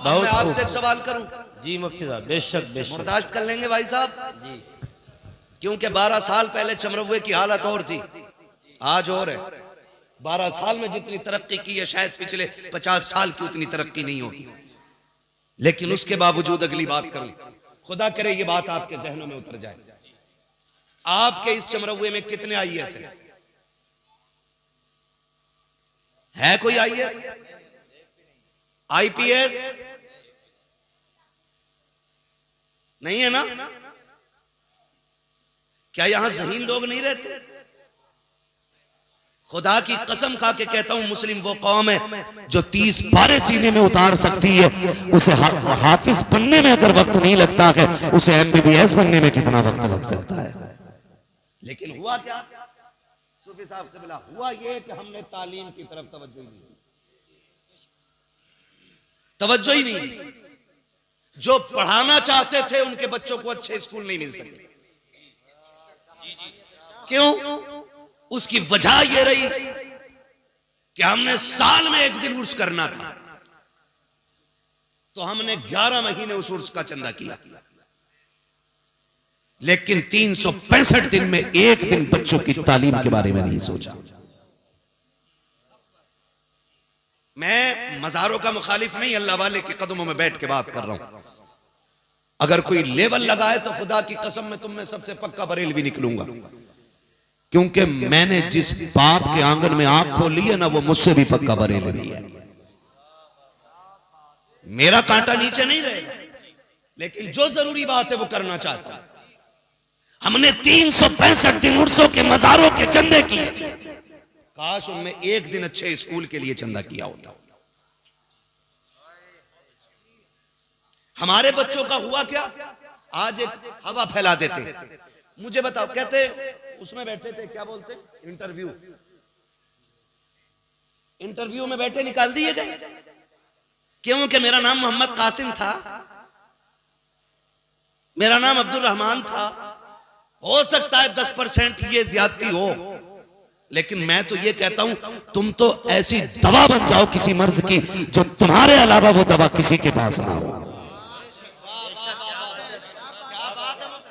अब मैं आपसे एक सवाल करूं? जी मुफ्ती साहब, बेशक बेशक। बर्दाश्त कर लेंगे भाई साहब जी। क्योंकि 12 साल पहले चमरवे की हालत और थी, आज और है। 12 साल में जितनी तरक्की की है शायद पिछले 50 साल की उतनी तरक्की नहीं होगी। लेकिन उसके बावजूद अगली बात करूं, खुदा करे ये बात आपके जहनों में उतर जाए। आपके इस चमरवे में कितने आईएएस हैं? है कोई आईएएस, आईपीएस? नहीं है ना? क्या यहां ज़हीन लोग नहीं रहते? खुदा की कसम खा के कहता हूं, मुस्लिम वो कौम है जो 30 पारे सीने में उतार सकती है। उसे हाफिज बनने में अगर वक्त नहीं लगता है, उसे एमबीबीएस बनने में कितना वक्त लग सकता है। लेकिन हुआ क्या सूफी साहब क़िबला? हुआ ये कि हमने तालीम की तरफ तवज्जो ही नहीं दी। जो पढ़ाना चाहते थे उनके बच्चों को अच्छे स्कूल नहीं मिल सके। क्यों? उसकी वजह यह रही कि हमने साल में एक दिन उर्स करना था, तो हमने 11 महीने उस उर्स का चंदा किया। लेकिन 365 दिन में एक दिन बच्चों की तालीम के बारे में नहीं सोचा। मैं मज़ारों का मुखालिफ नहीं, अल्लाह वाले के कदमों में बैठ के बात कर रहा हूं। अगर कोई लेवल लगाए तो खुदा की कसम में तुम में सबसे पक्का बरेलवी निकलूंगा, क्योंकि मैंने जिस बाप के आंगन में आंख खोली है ना, वो मुझसे भी पक्का बरेलवी है। मेरा कांटा नीचे नहीं रहेगा, लेकिन जो जरूरी बात है वो करना चाहता हूं। हमने 365 दिन उर्सों के मज़ारों के चंदे किए, काश उनमें एक दिन अच्छे स्कूल के लिए चंदा किया होता। हमारे बच्चों का हुआ क्या? आज एक हवा फैला देते। मुझे बताओ, कहते उसमें बैठे थे, क्या बोलते, इंटरव्यू में बैठे, निकाल दिए गए। क्योंकि मेरा नाम मोहम्मद कासिम था, मेरा नाम अब्दुल रहमान था। हो सकता है 10% ये ज्यादती हो, लेकिन मैं तो ये कहता हूं, तुम तो ऐसी दवा बन जाओ किसी मर्ज की, जो तुम्हारे अलावा वो दवा किसी के पास ना हो।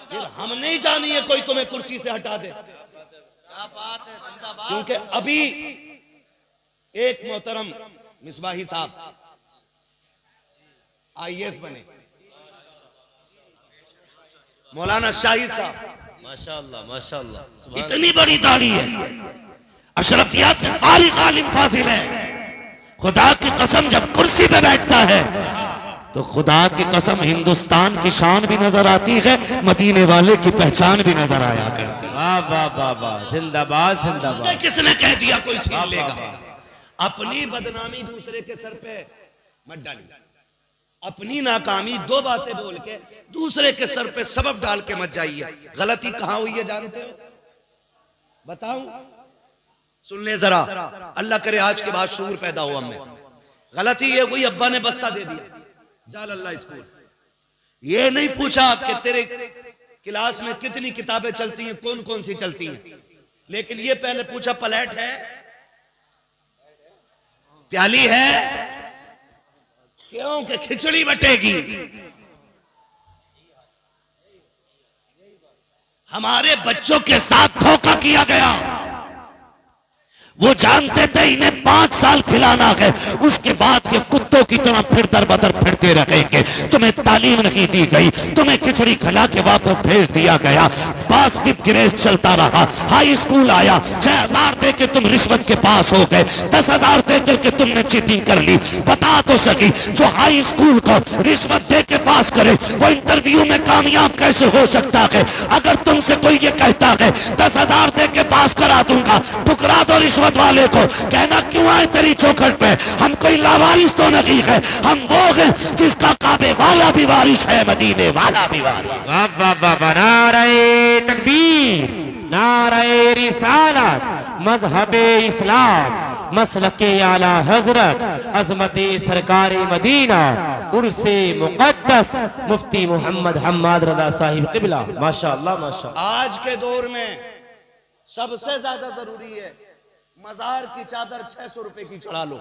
फिर हम नहीं जानिए कोई तुम्हें कुर्सी से हटा दे। क्योंकि अभी एक मोहतरम मिसबाही साहब आईएएस बने, मौलाना शाही साहब, माशाअल्लाह माशाअल्लाह, इतनी बड़ी दाढ़ी है, अशरफिया से फारिग आलिम फाजिल है। खुदा की कसम जब कुर्सी पे बैठता है तो खुदा की कसम हिंदुस्तान की शान भी नजर आती है, मदीने वाले की पहचान भी नजर आया करती है। वाह वाह वाह वाह, जिंदाबाद जिंदाबाद। किसने कह दिया कोई छीन लेगा? अपनी बदनामी दूसरे के सर पे मत डालिए। अपनी नाकामी दो बातें बोल के दूसरे के सर पे सबब डाल के मत जाइए। गलती कहां हुई है जानते हो? बताऊं? सुन ले जरा, अल्लाह करे आज के बाद शूर पैदा हो हमें। गलती ये हुई, अब्बा ने बस्ता दे दिया जाल अल्लाह स्कूल। ये नहीं पूछा कि तेरे क्लास में कितनी किताबें चलती हैं, कौन कौन सी चलती हैं, लेकिन ये पहले पूछा प्लेट है, प्याली है, क्यों कि खिचड़ी बटेगी। हमारे बच्चों के साथ धोखा किया गया। वो जानते थे इन्हें 5 साल खिलाना है, उसके बाद ये कुत्तों की तरह फिर दर बदर फिरते रहेंगे। तुम्हें तालीम नहीं दी गई, तुम्हें खिचड़ी खिला के वापस भेज दिया गया। पास विद ग्रेस चलता रहा, हाई स्कूल आया, 6000 दे के तुम रिश्वत के पास हो गए, 10,000 दे के तुमने चीटिंग कर ली। बता तो सकी, जो हाई स्कूल को रिश्वत दे के पास करे वो इंटरव्यू में कामयाब कैसे हो सकता है? अगर तुमसे कोई ये कहता है 10,000 दे के पास करा दूंगा, ठुकरा दो रिश्वत वाले को। कहना क्यों आए तेरी चौखट पे? हम कोई लावारिस तो नहीं है, हम वो हैं जिसका काबे वाला भी वारिस है, मदीने वाला भी वारिस। वाह वाह वाह, नारे तकबीर, नारे रिसालत, मजहबे इस्लाम, मसलके आला हजरत, अजमते सरकारे मदीना, उर्से मुकद्दस मुफ्ती मोहम्मद हम्माद रज़ा साहिब क़िबला। माशाअल्लाह माशाअल्लाह। आज के दौर में सबसे ज्यादा जरूरी है मजार की चादर 600 रुपए की चढ़ा लो,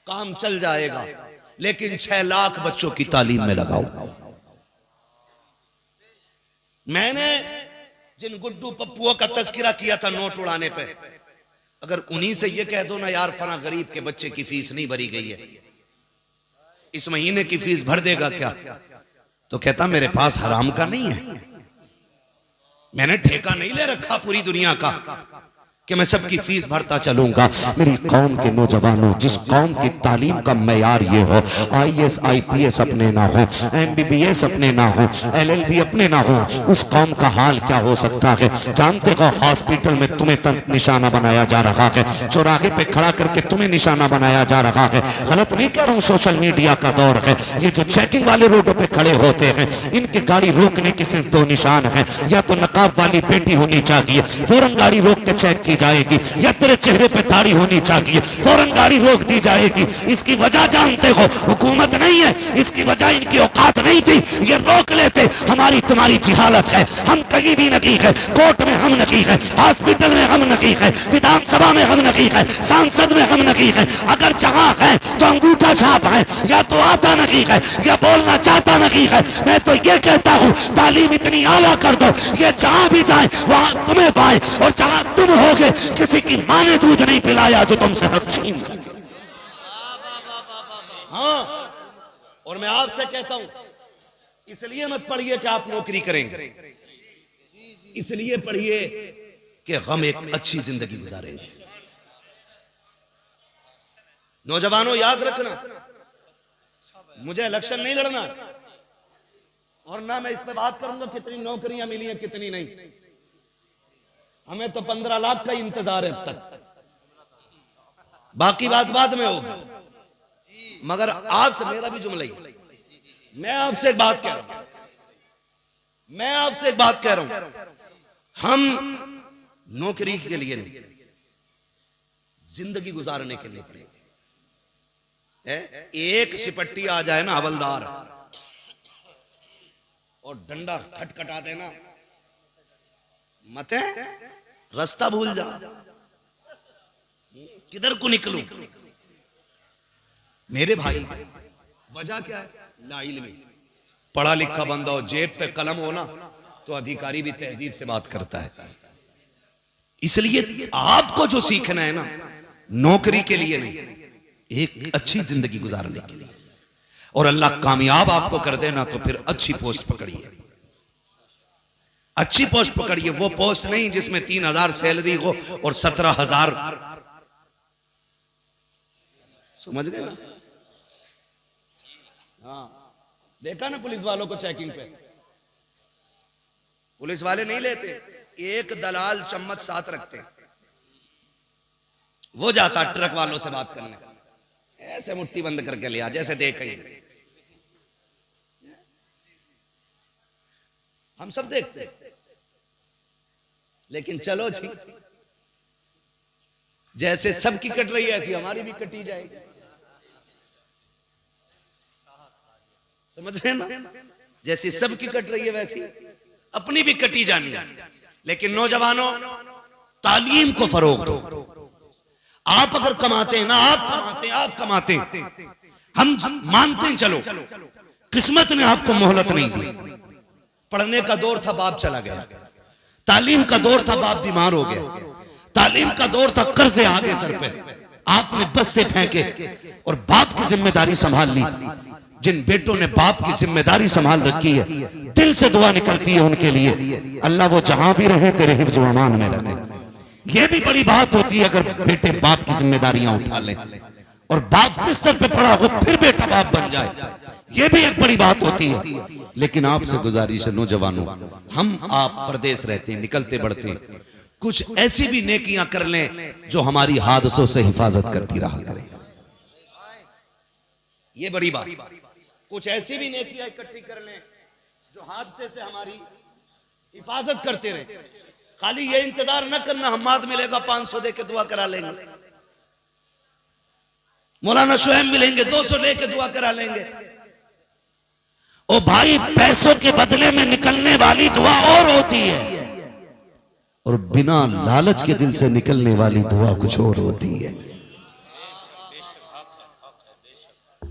काम चल जाएगा। लेकिन 6 लाख बच्चों की तालीम में लगाओ। मैंने जिन गुड्डू पप्पुओं का तस्करा किया था नोट उड़ाने पे, अगर उन्हीं से ये कह दो ना यार फला गरीब के बच्चे की फीस नहीं भरी गई है, इस महीने की फीस भर देगा क्या, तो कहता मेरे पास हराम का नहीं है, मैंने ठेका नहीं ले रखा पूरी दुनिया का कि मैं सबकी फीस भरता चलूंगा। मेरी कौम के नौजवानों, जिस कौम की तालीम का मैयार ये हो, IAS IPS अपने ना हो, MBBS अपने ना हो, LLB अपने ना हो, उस कौम का हाल क्या हो सकता है। जानते हो हॉस्पिटल में तुम्हें तक निशाना बनाया जा रहा है, चौराहे पे खड़ा करके तुम्हें निशाना बनाया जा रहा है। गलत नहीं कह रहा हूँ, सोशल मीडिया का दौर है। ये जो चेकिंग वाले रोडों पे खड़े होते हैं, इनकी गाड़ी रोकने के सिर्फ 2 निशान है, या तो नकाब वाली बेटी होनी चाहिए, फौरन गाड़ी रोक के चेक जाएगी, या तेरे चेहरे पे दाढ़ी होनी चाहिए, फौरन गाड़ी रोक दी जाएगी। इसकी वजह जानते हो, हुकूमत नहीं है, इसकी वजह इनकी औकात नहीं थी, ये रोक लेते। हमारी तुम्हारी जिहालत है, हम कहीं भी नहीं है, कोर्ट में हम नहीं है, हॉस्पिटल में हम नहीं है, विधानसभा में हम नहीं है, सांसद में हम नहीं है। अगर जहां है तो अंगूठा छाप है, या तो आता नहीं है या बोलना चाहता नहीं है। मैं तो ये कहता हूं तालीम इतनी आला कर दो, ये जहां भी जाए वहां तुम्हें पाए, और जहां तुम होगे किसी की मां ने दूध नहीं पिलाया जो तुमसे हक छीन सके। हाँ, और मैं आपसे कहता हूं इसलिए मत पढ़िए कि आप नौकरी करेंगे, इसलिए पढ़िए कि हम एक अच्छी जिंदगी गुजारेंगे। नौजवानों याद रखना, मुझे इलेक्शन नहीं लड़ना, और ना मैं इस पे बात करूंगा कितनी नौकरियां मिली हैं कितनी नहीं। हमें तो 15 लाख का इंतजार है अब तक, बाकी बात बाद में होगा। मगर आपसे मेरा भी जुमला ही, मैं आपसे एक बात कह रहा हूं, मैं आपसे एक बात कह रहा हूं, हम नौकरी के लिए नहीं, जिंदगी गुजारने के लिए पड़ेगा। एक सिपट्टी आ जाए ना हवलदार और डंडा खटखटा देना, मत रास्ता भूल जा, किधर को निकलूं। मेरे भाई वजह क्या है, लाइल में पढ़ा लिखा बंदा हो, जेब पे कलम हो ना, तो अधिकारी भी तहजीब से बात करता है। इसलिए आपको जो सीखना है ना, नौकरी के लिए नहीं, एक अच्छी जिंदगी गुजारने के लिए। और अल्लाह कामयाब आपको कर देना तो फिर अच्छी पोस्ट पकड़िए, अच्छी पोस्ट पकड़िए। वो पोस्ट नहीं जिसमें 3000 सैलरी हो और 17,000, समझ गए ना। हाँ, देखा ना पुलिस वालों को चेकिंग पे, पुलिस वाले नहीं लेते, एक दलाल चम्मच साथ रखते, वो जाता ट्रक वालों से बात करने, ऐसे मुट्ठी बंद करके लिया जैसे देख ही। हम सब देखते, लेकिन चलो जी, जैसे सबकी कट रही है ऐसी हमारी भी कटी जाएगी, समझ रहे ना। जैसी सबकी कट रही है वैसी अपनी भी कटी जानी है। लेकिन नौजवानों, तालीम को फरोग दो। आप अगर कमाते हैं ना, आप कमाते हैं, हम मानते हैं, चलो किस्मत ने आपको मोहलत नहीं दी। पढ़ने का दौर था, बाप चला गया, तालीम का दौर था, बाप बीमार हो गया, तालीम का दौर था, कर्जे आ गए सर पे, आपने बस्ते फेंके और बाप की जिम्मेदारी संभाल ली। जिन बेटों ने बाप की जिम्मेदारी संभाल रखी है, दिल से दुआ निकलती है उनके लिए, अल्लाह वो जहां भी रहे तेरे हिफ्ज़ व अमान में रखे। ये भी बड़ी बात होती है अगर बेटे बाप की जिम्मेदारियां उठा लें, और बाप बिस्तर पे पड़ा हो फिर बेटा बाप बन जाए, ये भी एक बड़ी बात होती है। लेकिन आपसे गुजारिश है नौजवानों, हम आप परदेश रहते हैं, निकलते बढ़ते हैं, कुछ ऐसी भी नेकियां कर लें जो हमारी हादसों से हिफाजत करती रहा करें। ये बड़ी बात, कुछ ऐसी भी नेकियां इकट्ठी कर लें जो हादसे से हमारी हिफाजत करते रहे। खाली ये इंतजार न करना हम्माद मिलेगा 500 दे के दुआ करा लेंगे, मौलाना शुएब मिलेंगे 200 दे के दुआ करा लेंगे। ओ भाई, पैसों के बदले में निकलने वाली दुआ और होती है, और बिना लालच के दिल से निकलने वाली दुआ कुछ और होती है।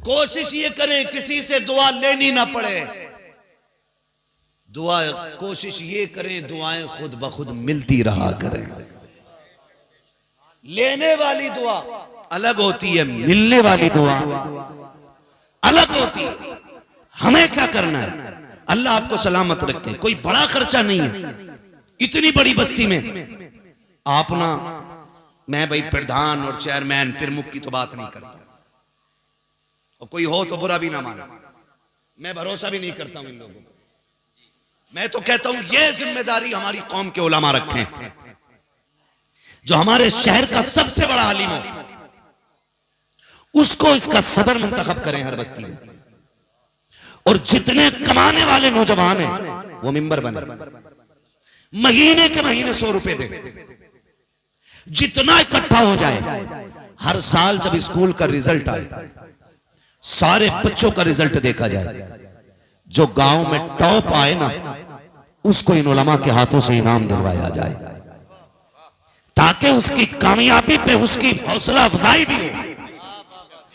कोशिश ये करें किसी से दुआ लेनी ना पड़े। दुआ कोशिश ये करें दुआएं खुद ब खुद मिलती रहा करें। लेने वाली दुआ अलग होती है, मिलने वाली दुआ अलग होती है। हमें क्या करना है? अल्लाह आपको सलामत रखे। कोई बड़ा खर्चा नहीं है। इतनी बड़ी बस्ती में आप ना, मैं भाई प्रधान और चेयरमैन प्रमुख की तो बात नहीं करता, और कोई हो तो बुरा भी ना मानो, मैं भरोसा भी नहीं करता हूं इन लोगों को। मैं तो कहता हूं ये जिम्मेदारी हमारी कौम के उलमा रखें। जो हमारे शहर का सबसे बड़ा आलिम हो उसको इसका सदर मुंतखब करें हर बस्ती में, और जितने कमाने वाले नौजवान हैं वो मिंबर बने, महीने के महीने 100 रुपए दे, जितना इकट्ठा हो जाए। हर साल जब स्कूल का रिजल्ट आए, सारे बच्चों का रिजल्ट देखा जाए, जो गांव में टॉप आए ना उसको इन उलमा के हाथों से इनाम दिलवाया जाए, ताकि उसकी कामयाबी पे उसकी हौसला अफजाई भी हो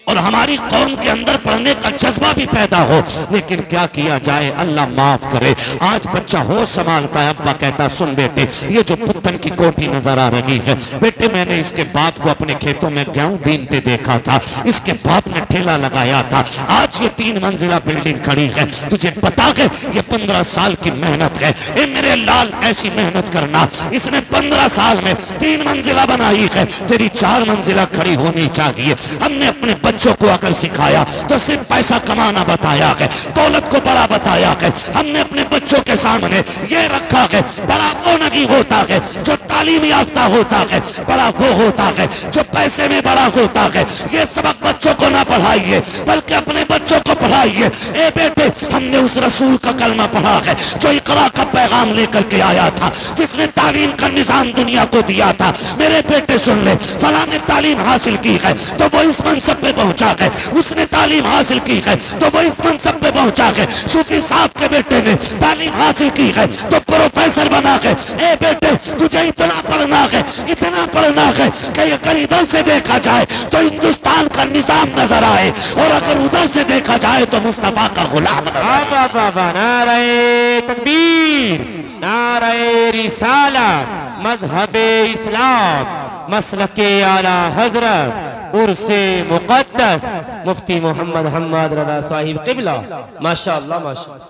और हमारी कौम के अंदर पढ़ने का जज्बा भी पैदा हो। लेकिन क्या किया जाए, अल्लाह माफ करे। आज बच्चा होश संभालता है, अब्बा कहता सुन बेटे, ये जो पुत्तन की कोठी नजर आ रही है, बेटे मैंने इसके बाप को अपने खेतों में गेहूं बीनते देखा था, इसके बाप ने ठेला लगाया था, आज ये 3 मंजिला बिल्डिंग खड़ी है, तुझे बता के ये 15 साल की मेहनत है। ए मेरे लाल, ऐसी मेहनत करना, इसने 15 साल में 3 मंजिला बनाई है, तेरी 4 मंजिला खड़ी होनी चाहिए। हमने अपने बच्चों को अगर सिखाया तो सिर्फ पैसा कमाना बताया है, दौलत को बड़ा बताया है। हमने अपने बच्चों के सामने ये रखा है, बड़ा वो नहीं होता है जो तालीम याफ्ता होता है, बड़ा वो होता है जो पैसे में बड़ा होता है। ये सबक बच्चों को ना पढ़ाइए, बल्कि अपने बच्चों को पढ़ाइए। ए बेटे, हमने उस रसूल का कलमा पढ़ा है जो इकरा का पैगाम लेकर के आया था, जिसने तालीम का निजाम दुनिया को दिया था। मेरे बेटे सुन ले, फलां ने तालीम हासिल की है तो वो इस मनसब पे पहुंचा है, उसने तालीम हासिल की है तो वो इस मनसब पे पहुंचा है। सूफी साहब के बेटे ने तालीम हासिल की है तो प्रोफेसर बना है। ए बेटे, तुझे इतना पढ़ना है, इतना पढ़ना है कि अगर इधर से देखा जाए तो हिंदुस्तान का निजाम नजर आए, और अगर उधर से देखा जाए तो मुस्तफा का गुलाम नजर आए। नारे तकबीर, नारे रिसालत, मजहबे इस्लाम, मसलके आला हजरत, उर्से मुक़द्दस मुफ्ती मोहम्मद हम्मद रज़ा साहिब क़िबला। माशाअल्लाह माशाअल्लाह।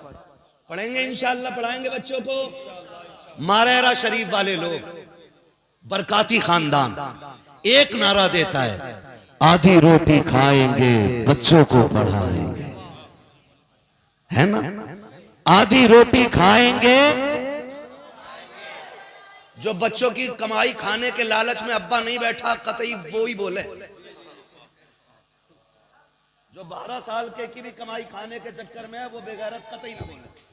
पढ़ेंगे इंशाअल्लाह, पढ़ाएंगे बच्चों को। मारेरा शरीफ वाले लोग, बरकाती खानदान, एक नारा देता है, आधी रोटी खाएंगे बच्चों को पढ़ाएंगे, है ना? आधी रोटी खाएंगे। जो बच्चों की कमाई खाने के लालच में अब्बा नहीं बैठा, कतई वो ही बोले। जो 12 साल के की भी कमाई खाने के चक्कर में है, वो बेगैरत कतई ना बोले।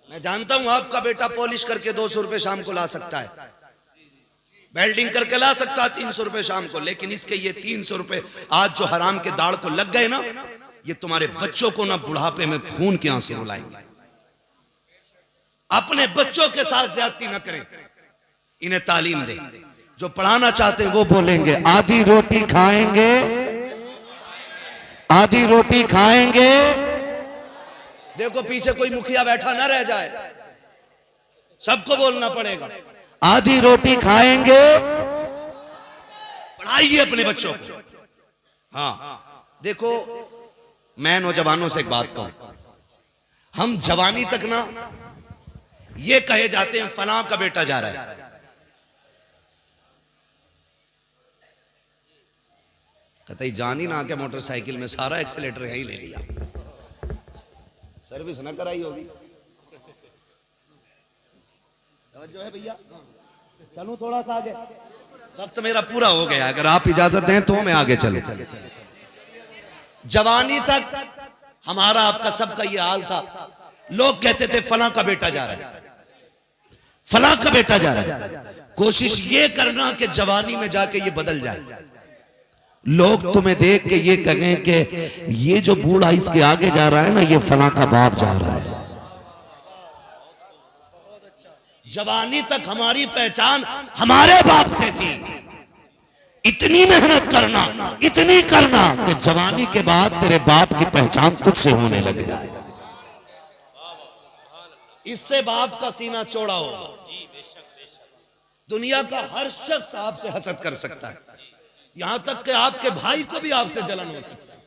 मैं जानता हूं आपका बेटा पॉलिश करके 200 रुपए शाम को ला सकता है, वेल्डिंग करके ला सकता है 300 रुपए शाम को, लेकिन इसके ये 300 रुपए आज जो हराम के दाढ़ को लग गए ना, ये तुम्हारे बच्चों को ना बुढ़ापे में खून के आंसू रुलाएंगे। अपने बच्चों के साथ ज्यादती न करें, इन्हें तालीम दें। जो पढ़ाना चाहते हैं वो बोलेंगे, आधी रोटी खाएंगे, आधी रोटी खाएंगे। देखो पीछे कोई मुखिया बैठा ना रह जाए, सबको बोलना पड़ेगा, आधी रोटी खाएंगे। पढ़ाइए अपने बच्चों को। हाँ देखो, मैं नौजवानों से एक बात कहूं, हम जवानी तक ना ये कहे जाते हैं फलां का बेटा जा रहा है, कतई जान ही ना के मोटरसाइकिल में सारा एक्सीलेटर यही ले लिया, सर्विस ना कराई होगी। जो है भैया, चलूं थोड़ा सा आगे, वक्त मेरा पूरा हो गया, अगर आप इजाजत दें तो मैं आगे चलूं। जवानी तक हमारा आपका सबका ये हाल था, लोग कहते थे फलां का बेटा जा रहा है, फलां का बेटा जा रहा है। कोशिश ये करना कि जवानी में जाके ये बदल जाए, लोग तुम्हें देख के ये कहें कि ये जो बूढ़ा इसके आगे जा रहा है ना, ये फलां का बाप जा रहा है। जवानी तक हमारी पहचान हमारे बाप से थी, इतनी मेहनत करना, इतनी करना कि जवानी के बाद तेरे बाप की पहचान तुझसे होने लग जाए। इससे बाप का सीना चौड़ा होगा। दुनिया का हर शख्स आपसे हसद कर सकता है, यहां तक कि आपके भाई को भी आपसे जलन हो सकता है,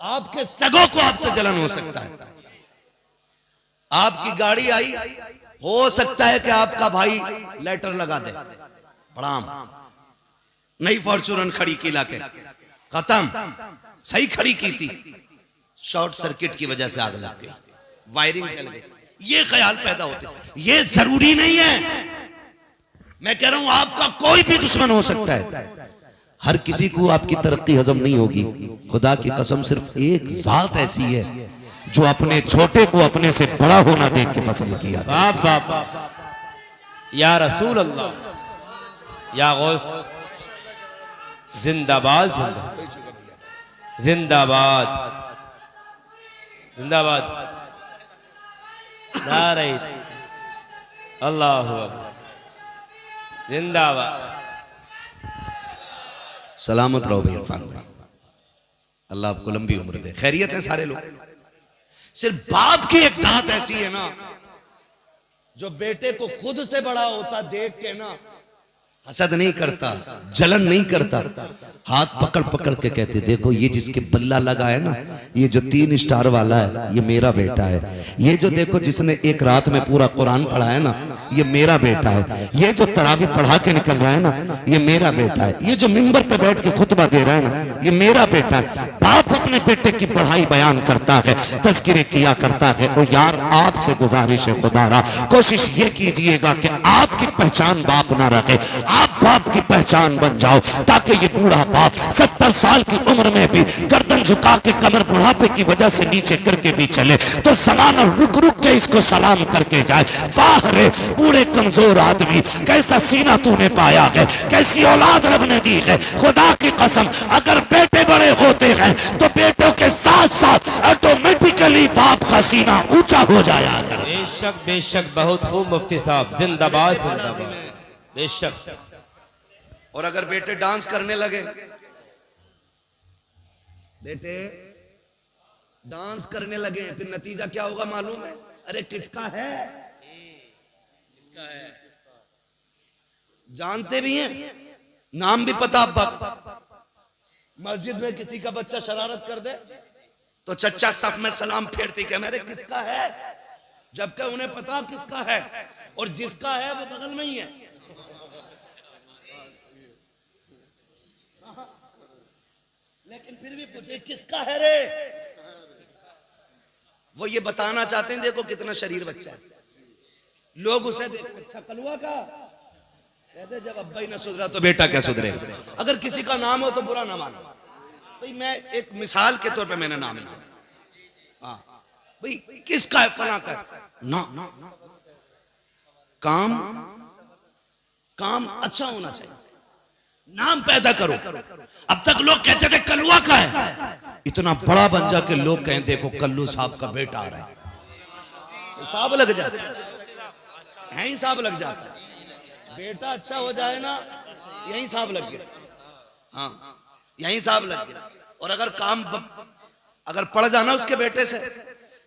आपके सगों को आपसे जलन हो सकता है। आपकी गाड़ी आई, हो सकता है कि आपका भाई लेटर लगा दे, प्रणाम, नई फॉर्च्यूनर खड़ी की लाके, खत्म, सही खड़ी की थी, शॉर्ट सर्किट की वजह से आग लग गई, वायरिंग चल गई। ये ख्याल पैदा होते, ये जरूरी नहीं है। मैं कह रहा हूं आपका कोई भी दुश्मन हो सकता है, हर किसी को आपकी तरक्की हजम नहीं होगी। खुदा की कसम, सिर्फ एक जात ऐसी है जो अपने छोटे को अपने से बड़ा होना देख के पसंद किया। बाप बाप, या रसूल अल्लाह, या गौस, जिंदाबाद, जिंदाबाद, जिंदाबाद, नारे अल्लाहु अकबर, जिंदाबाद। सलामत रहो भाई इरफान भाई, अल्लाह आपको लंबी उम्र दे। खैरियत है सारे लोग। सिर्फ बाप की एक जात ऐसी है ना, जो बेटे को खुद से बड़ा होता देख के ना हसद नहीं करता, जलन नहीं करता, हाथ पकड़ पकड़ के कहते देखो ये जिसके बल्ला लगा है ना, ये जो 3 स्टार वाला है, ये मेरा बेटा है। ये जो देखो जिसने एक रात में पूरा कुरान पढ़ा है ना, ये मेरा बेटा है। ये जो तरावी पढ़ा के निकल रहा है ना, ये मेरा बेटा है। ये जो मिंबर पे बैठ के खुतबा दे रहा है ना, ये मेरा बेटा है। बाप अपने बेटे की पढ़ाई बयान करता है, तज़किरे किया करता है। तो यार आपसे गुजारिश है खुदारा, कोशिश ये कीजिएगा कि आपकी पहचान बाप ना रखे, आप बाप की पहचान बन जाओ, ताकि ये बूढ़ा बाप 70 साल की उम्र में भी गर्दन झुका के कमर बुढ़ापे की वजह से नीचे करके भी चले तो जमाना रुक रुक के इसको सलाम करके जाए, वाह रे बूढ़े कमजोर आदमी, कैसा सीना तूने पाया है, कैसी औलाद रब ने दी है। खुदा की कसम, अगर बेटे बड़े होते हैं तो बेटों के साथ साथ ऑटोमेटिकली बाप का सीना ऊंचा हो जाया। बेशक बेशक, बहुत खूब मुफ्ती साहब, जिंदाबाद, जिंदाबाद, बेशक। और अगर बेटे डांस करने लगे, बेटे डांस करने लगे, फिर नतीजा क्या होगा मालूम है? अरे किसका है, जानते भी हैं, नाम भी पता। मस्जिद में किसी का बच्चा शरारत कर दे तो चच्चा सफ में सलाम फेरती कह मेरे किसका है, जबकि उन्हें पता किसका है, और जिसका है वो बगल में ही है। लेकिन फिर भी पूछे किसका है रे, वो ये बताना चाहते हैं देखो कितना शरीर बच्चा है। लोग उसे देखो, अच्छा कलुआ का कहते, जब अब्बा ही ना सुधरा तो बेटा क्या सुधरेगा। अगर किसी का नाम हो तो बुरा ना मानो भाई, मैं एक मिसाल के तौर पे मैंने नाम लिया। हाँ भाई, किसका है, फला का ना, काम काम अच्छा होना चाहिए, नाम पैदा करो। अब तक लोग कहते थे कलुआ का है, इतना बड़ा बन जा के लोग कहें देखो कल्लू साहब का बेटा आ रहा है, तो साहब लग जाता है, यहीं साहब लग जाता है। बेटा अच्छा हो जाए ना, यहीं साहब लग गया, हाँ यहीं साहब लग गया। और अगर काम अगर पड़ जाना उसके बेटे से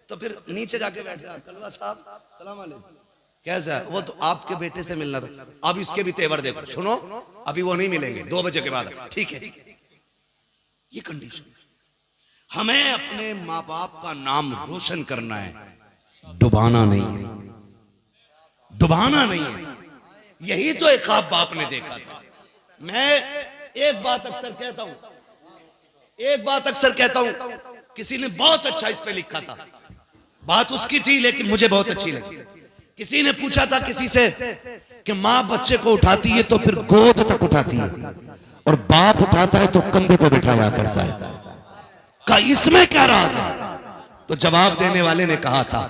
तो फिर नीचे जाके बैठ जा, कलवा साहब सलाम अलैकुम, कैसा है? वो तो आपके बेटे से मिलना था, अब इसके भी तेवर देखो। सुनो, अभी वो नहीं मिलेंगे, 2 बजे के बाद, ठीक है। ये कंडीशन, हमें अपने माँ बाप का नाम रोशन करना है, डुबाना नहीं है, डुबाना नहीं है। यही तो एक ख्वाब बाप ने देखा था। मैं एक बात अक्सर कहता हूं, एक बात अक्सर कहता हूं, किसी ने बहुत अच्छा इस पे लिखा था, बात उसकी थी लेकिन मुझे बहुत अच्छी लगी। किसी ने पूछा था किसी से कि माँ बच्चे को उठाती है तो फिर गोद तक उठाती है, और बाप उठाता है तो कंधे पे बिठाया करता है, का इसमें क्या राज है? तो जवाब देने वाले ने कहा था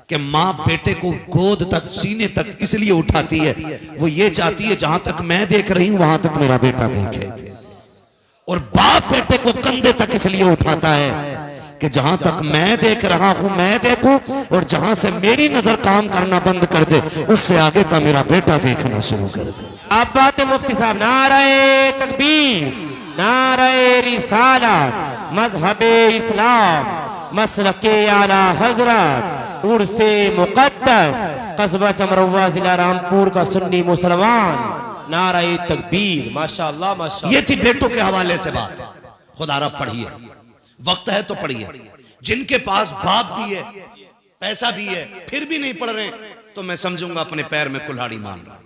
कि माँ बेटे को गोद तक, सीने तक इसलिए उठाती है, वो ये चाहती है जहां तक मैं देख रही हूं वहां तक मेरा बेटा देखे। और बाप बेटे को कंधे तक इसलिए उठाता है कि जहां तक मैं देख रहा हूं मैं देखूं, और जहां से मेरी नजर काम करना बंद कर दे उससे आगे का मेरा बेटा देखना शुरू कर दे। अब बात है मुफ्ती साहब, नारे तकबीर, नारे रिसालत, मजहबे इस्लाम, मसलके आला हजरत, उर्से मुकद्दस, कस्बा चमरवा जिला रामपुर का सुन्नी मुसलमान, नारे तकबीर। माशाअल्लाह माशाअल्लाह। ये थी बेटों के हवाले से बात। खुदा रब पढ़िए, वक्त है तो पढ़िए। जिनके पास बाप भी है, पैसा भी है, फिर भी नहीं पढ़ रहे, तो मैं समझूंगा अपने पैर में कुल्हाड़ी मान रहा।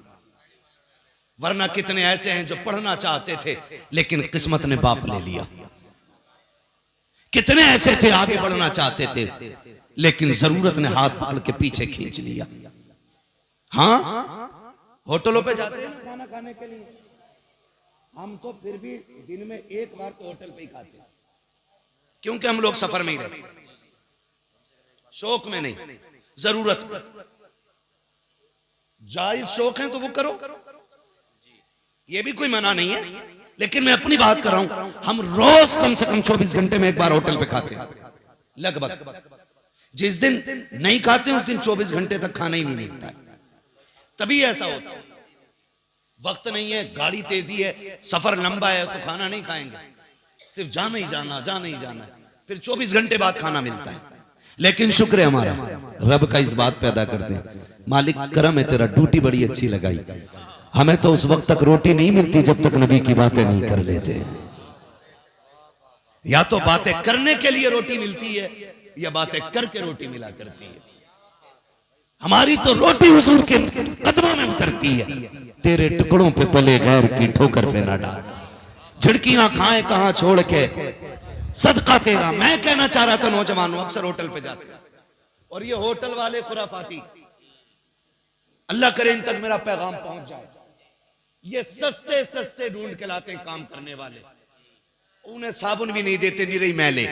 वरना कितने ऐसे हैं जो पढ़ना चाहते थे लेकिन किस्मत ने बाप ले लिया। कितने ऐसे थे आगे बढ़ना चाहते थे लेकिन जरूरत ने हाथ पकड़ के पीछे खींच लिया। हाँ, होटलों पे जाते हैं ना खाना खाने के लिए, हम तो फिर भी दिन में एक बार तो होटल पे ही खाते हैं, क्योंकि हम लोग सफर में ही रहते, शौक में नहीं, जरूरत। जायज शौक है तो वो करो, ये भी कोई मना नहीं है, लेकिन मैं अपनी बात कर रहा हूं। हम रोज कम से कम 24 घंटे में एक बार होटल पे खाते हैं लगभग। जिस दिन नहीं खाते उस दिन 24 घंटे तक खाना ही नहीं मिलता है। तभी ऐसा होता है, वक्त नहीं है, गाड़ी तेजी है, सफर लंबा है, तो खाना नहीं खाएंगे, सिर्फ जाना ही जाना, जाना ही जाना है, फिर 24 घंटे बाद खाना मिलता है। लेकिन शुक्र है हमारा, रब का इस बात पे अदा करते हैं, मालिक करम है तेरा, ड्यूटी बड़ी अच्छी लगाई। हमें तो उस वक्त तक रोटी नहीं मिलती जब तक नबी की बातें नहीं कर लेते। या तो बातें करने के लिए रोटी मिलती है या बातें करके रोटी मिला करती है। हमारी तो रोटी हुजूर के कदमों में उतरती है। तेरे टुकड़ों पे पले गैर की ठोकर पे ना डाल, झिड़कियां खाए कहां छोड़ के सदका तेरा। मैं कहना चाह रहा था नौजवानों, अक्सर होटल पे जाते हैं और ये होटल वाले खुराफाती, अल्लाह करे इन तक मेरा पैगाम पहुंच जाए। ये सस्ते सस्ते ढूंढ के लाते हैं काम करने वाले, उन्हें साबुन भी नहीं देते, निरे मैले।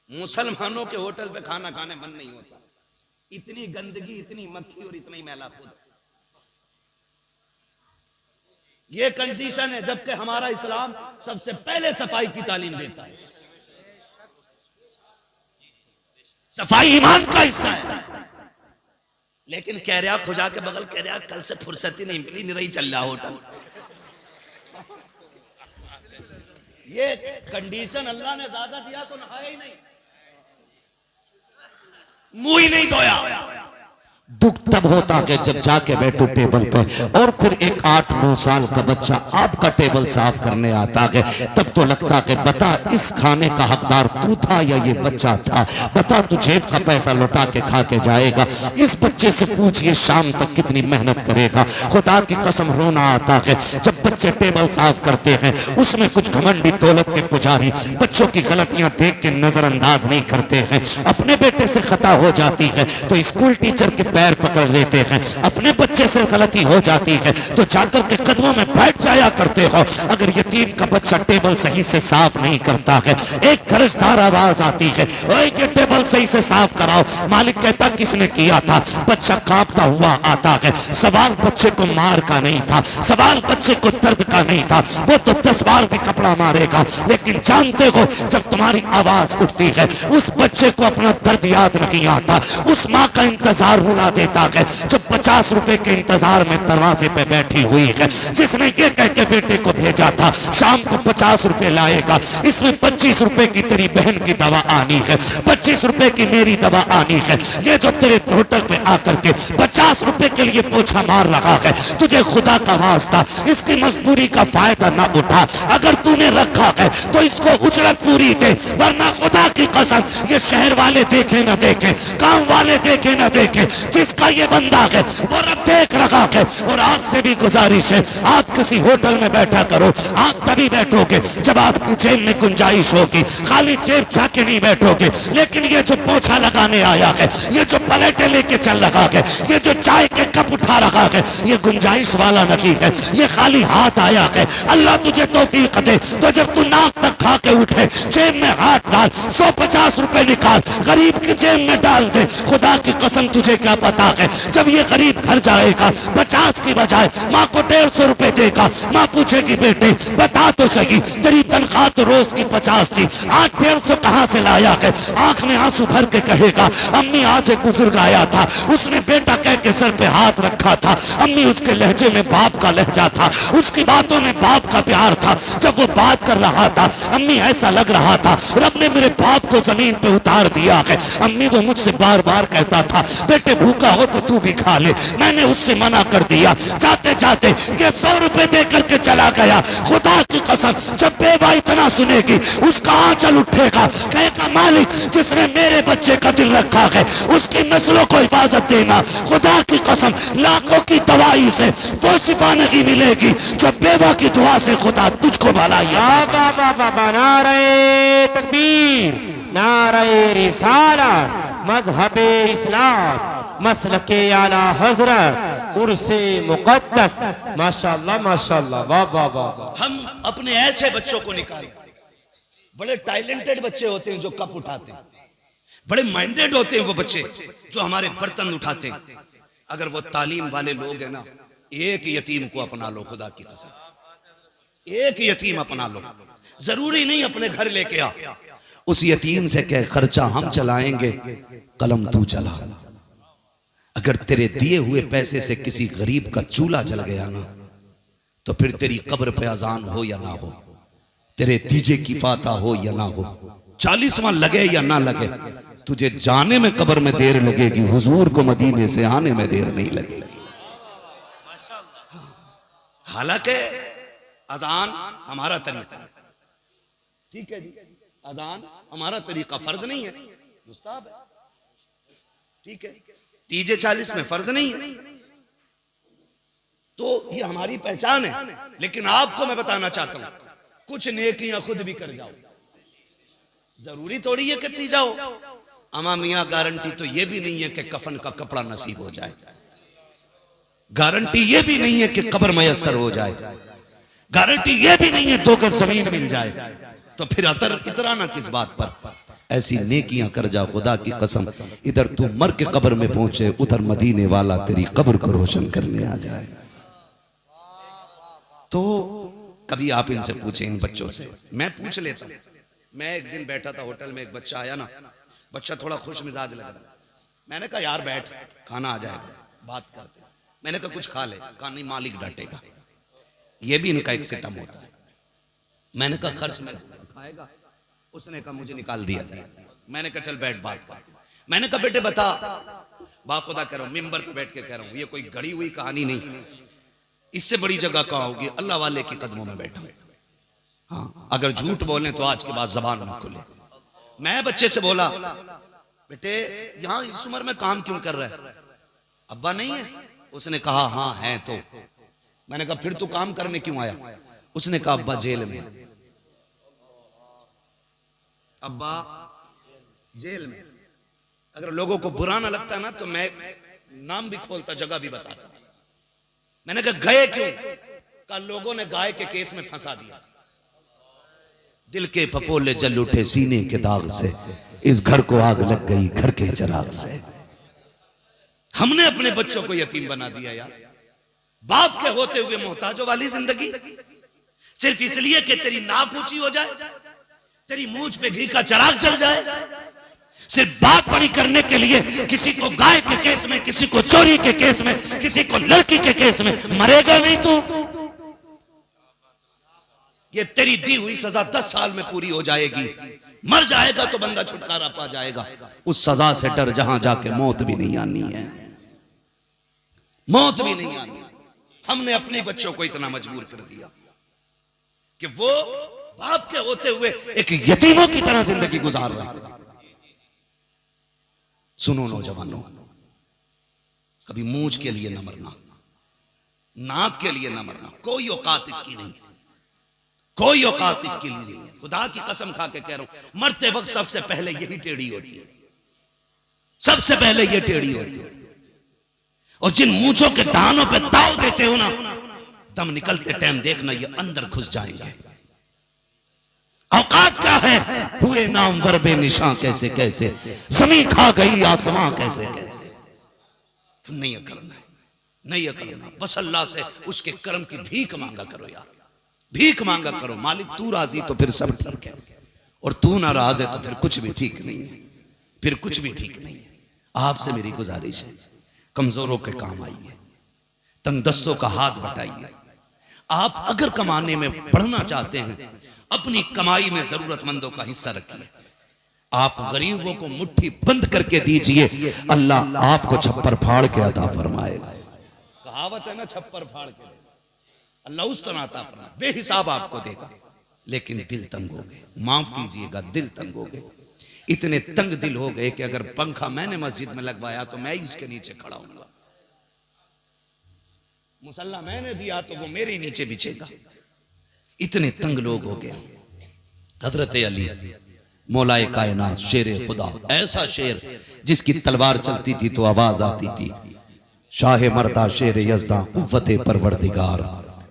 मुसलमानों के होटल पे खाना खाने मन नहीं होता, इतनी गंदगी, इतनी मक्खी और इतना ही मैला खुद। ये कंडीशन है, जबकि हमारा इस्लाम सबसे पहले सफाई की तालीम देता है। सफाई ईमान का हिस्सा है। लेकिन कह रहा खुजा के बगल, कह रहा कल से फुर्सत ही नहीं मिली, नहीं चल रहा होटल। ये कंडीशन अल्लाह ने ज्यादा दिया तो नहाया ही नहीं, मुंह ही नहीं धोया। दुख तब होता कि जब जाके बैठो टेबल पे और फिर एक 8-9 साल का बच्चा आपका टेबल साफ करने आता है, तब तो लगता कि बता इस खाने का हकदार तू था या ये बच्चा था, बता तू जेब का पैसा लौटा के खा के जाएगा। इस बच्चे से पूछिए शाम तक कितनी मेहनत करेगा। खुदा की कसम रोना आता है जब बच्चे टेबल साफ करते हैं, उसमें कुछ घमंडी दौलत के पुजारी बच्चों की गलतियां देख के नजरअंदाज नहीं करते हैं। अपने बेटे से खता हो जाती है तो स्कूल टीचर के पैर पकड़ लेते हैं, अपने बच्चे से गलती हो जाती है तो जाकर के कदमों में बैठ जाया करते हो। अगर यतीम का बच्चा टेबल सही से साफ नहीं करता है, एक गरजदार आवाज आती है, ओए ये टेबल सही से साफ कराओ। मालिक कहता किसने किया था? बच्चा कांपता हुआ आता है। सवाल बच्चे को मार का नहीं था, सवाल बच्चे को दर्द का नहीं था, वो तो 10 बार भी कपड़ा मारेगा। लेकिन जानते हो जब तुम्हारी आवाज उठती है उस बच्चे को अपना दर्द याद नहीं आता, उस माँ का इंतजार रुला देता है जो 50 रुपए के इंतजार में दरवाजे पे बैठी हुई है, जिसने ये कह के बेटे को भेजा था शाम को 50 रुपए लाएगा, इसमें 25 रुपए की तेरी बहन की दवा आनी है, 25 रुपए की मेरी दवा आनी है। ये जो तेरे होटल पे आकर के 50 रुपए के लिए पोछा मार रहा है, तुझे खुदा का वास्ता इसकी मजबूरी का फायदा ना उठा। अगर तूने रखा है तो इसको उजरत पूरी दे, वरना खुदा की कसम ये शहर वाले देखे ना देखे, गांव वाले देखे ना देखे, जिसका ये बंदा है वो रब देख रखा है। और आपसे भी गुजारिश है, आप किसी होटल में बैठा करो, आप तभी बैठोगे जब आपकी जेब में गुंजाइश होगी, खाली जेब जाके नहीं बैठोगे। लेकिन ये जो पोछा लगाने आया है, ये जो प्लेटें लेके चल रहा है, ये जो चाय के कप उठा रहा है, ये गुंजाइश वाला नहीं है, ये खाली हाथ आया है। अल्लाह तुझे तौफीक दे तो जब तू नाक तक खा के उठे, जेब में हाथ डाल, 150 रुपए निकाल, गरीब की जेब में डाल दे। खुदा की कसम तुझे क्या पता है, जब ये गरीब घर जाएगा 50 की बजाय माँ को 150 रुपए देगा, माँ पूछेगी बेटे बता तो सही, तेरी तनख्वाह तो रोज की 50 थी, आज 150 कहाँ से लाया है? आंख में आंसू भर के कहेगा अम्मी आज एक बुजुर्ग आया था, उसने बेटा कह के सर पे हाथ रखा था। अम्मी उसके लहजे में बाप का लहजा था, उसकी बातों में बाप का प्यार था। जब वो बात कर रहा था अम्मी ऐसा लग रहा था रब ने मेरे बाप को जमीन पे उतार दिया है। अम्मी वो मुझसे बार बार कहता था बेटे भूखा हो तो तू भी खा ले, मैंने उससे मना कर दिया। जाते जाते ये 100 रुपए दे करके चला गया। खुदा की कसम जब बेवा इतना सुनेगी उसका आंचल उठेगा, कहेगा मालिक जिसने मेरे बच्चे का दिल रखा है उसकी नस्लों को हिफाजत देना। खुदा की कसम लाखों की दवाई से वो शिफा नहीं मिलेगी जो बेवा की दुआ से खुदा तुझको भलाई। नारे तकबीर, नारे रिसालत, मजहबे इस्लाम, मसलके आला हजरत, उर्से मुकद्दस। माशाअल्लाह माशाअल्लाह, वाह वाह वाह। हम अपने ऐसे बच्चों को निकालें, बड़े टैलेंटेड बच्चे होते हैं जो कप उठाते हैं, बड़े माइंडेड होते हैं वो बच्चे जो हमारे बर्तन उठाते हैं। अगर वो तालीम वाले लोग हैं ना, एक यतीम को अपना लो, खुदा की कसम एक यतीम अपना लो, जरूरी नहीं अपने घर लेके आ, उस यतीम से कह खर्चा हम चलाएंगे, कलम तू चला। अगर तेरे दिए हुए पैसे से किसी गरीब का चूल्हा जल गया ना, तो फिर तेरी कब्र पे अजान हो या ना हो, तेरे तीजे की फाता हो या ना हो, 40वां लगे या ना लगे, तुझे जाने में कब्र में देर लगेगी, हुजूर को मदीने से आने में देर नहीं लगेगी। हालांकि अजान हमारा तरीका, ठीक है जी, अजान हमारा तरीका फर्ज नहीं है, मुस्ताहब है, ठीक है, तीजे 40 में फर्ज नहीं है, तो ये हमारी पहचान है। लेकिन आपको मैं बताना चाहता हूं कुछ नेकियां खुद भी कर जाओ, जरूरी थोड़ी है करती जाओ। अमा मियां गारंटी तो ये भी नहीं है कि कफन का कपड़ा नसीब हो जाए, गारंटी ये भी नहीं है कि कब्र मयसर हो जाए, गारंटी ये भी नहीं है 2 गज जमीन मिल जाए। तो फिर इतराना किस बात पर? ऐसी नेकियां कर जा, खुदा की कसम इधर तू मर के कब्र में पहुंचे, उधर मदीने वाला तेरी कब्र को रोशन करने आ जाए। तो कभी आप इनसे पूछे, इन बच्चों से, मैं पूछ लेता हूं। मैं एक दिन बैठा था होटल में, एक बच्चा आया ना, बच्चा थोड़ा खुश मिजाज लग रहा, मैंने कहा यार बैठ, खाना आ जाएगा, बात करते। मैंने कहा कुछ खा ले, कहा नहीं मालिक डांटेगा। ये भी इनका एक सितम होता है। मैंने कहा खर्च में खाएगा, उसने कहा मुझे निकाल दिया जाए। मैंने कहा चल बैठ बात कर। मैंने कहा बेटे बता, बाखुदा कह रहा हूं, मिंबर पे बैठ के कह रहा हूं, ये कोई गढ़ी हुई कहानी नहीं, इससे बड़ी जगह कहाँ होगी, अल्लाह वाले के कदमों में बैठा। हाँ, अगर झूठ बोले तो आज के बाद जबान ना खुले। मैं बच्चे से बोला बेटे यहां इस उम्र में काम क्यों कर रहा है, अब्बा नहीं है? उसने कहा हाँ है। तो मैंने कहा फिर तू काम करने क्यों आया? उसने कहा अब्बा जेल में। अब्बा जेल में। अगर लोगों को बुरा ना लगता ना तो मैं नाम भी खोलता, जगह भी बताता। मैंने कहा गए क्यों? कहा लोगों ने गाय के केस में फंसा दिया। दिल के पपोले जल उठे सीने के दाग से, इस घर को आग लग गई घर के चिराग से। हमने अपने बच्चों को यतीम बना दिया यार, बाप के होते हुए मोहताजों वाली जिंदगी, सिर्फ इसलिए कि तेरी नाक ऊंची हो जाए, तेरी मूंछ पे घी का चिराग जल जाए, सिर्फ बात बड़ी करने के लिए किसी को गाय के केस में, किसी को चोरी के केस में, किसी को लड़की के केस में। मरेगा नहीं तू, ये तेरी दी हुई सजा 10 साल में पूरी हो जाएगी। मर जाएगा तो बंदा छुटकारा पा जाएगा। उस सजा से डर जहां जाके मौत भी नहीं आनी है, मौत भी नहीं आनी है। हमने अपने बच्चों को इतना मजबूर कर दिया कि वो बाप के होते हुए एक यतीमों की तरह जिंदगी गुजार रहे हैं। सुनो नौजवानों, कभी मूंछ के लिए न मरना, नाक के लिए न मरना, कोई औकात इसकी नहीं, कोई औकात इसके लिए नहीं है। खुदा की कसम खा के कह रहा हूं, मरते वक्त सबसे पहले यही टेढ़ी होती है, सबसे पहले ये टेढ़ी होती है। और जिन मूंछों के दानों पे दाव देते हो ना, दम निकलते टाइम देखना ये अंदर घुस जाएंगे। औकात है हुए नामवर बेनिशां कैसे कैसे, जमीन खा गई आसमां कैसे कैसे। तुम नहीं अकड़ना, नहीं अकड़ना, बस अल्लाह से उसके कर्म की भीख मांगा करो यार, भीख मांगा करो। मालिक तू राजी तो फिर सब ठीक है, और तू नाराज है तो फिर कुछ भी ठीक नहीं है, फिर कुछ भी ठीक नहीं है। आपसे मेरी गुजारिश है, कमजोरों के काम आइए, तंगदस्तों का हाथ बटाइए। आप अगर कमाने में बढ़ना चाहते हैं, अपनी कमाई में जरूरतमंदों का हिस्सा रखिए। आप गरीबों को मुट्ठी बंद करके दीजिए, अल्लाह आपको छप्पर फाड़ के अता फरमाएगा। कहावत है ना, छप्पर फाड़ के अल्लाह उस तरह अता फरमाए, बेहिसाब आपको देगा। लेकिन दिल तंग हो गए, माफ कीजिएगा, दिल तंग हो गए। इतने तंग दिल हो गए कि अगर पंखा मैंने मस्जिद में लगवाया तो मैं ही उसके नीचे खड़ा हूंगा, मुसल्ला मैंने दिया तो वो मेरे नीचे बिछेगा। इतने तंग लोग हो गए। हजरत अली मौलाए कायनात, शेर खुदा, ऐसा शेर जिसकी तलवार चलती थी तो आवाज आती थी, शाह मर्दा शेर यज़दा कुव्वते परवरदिगार,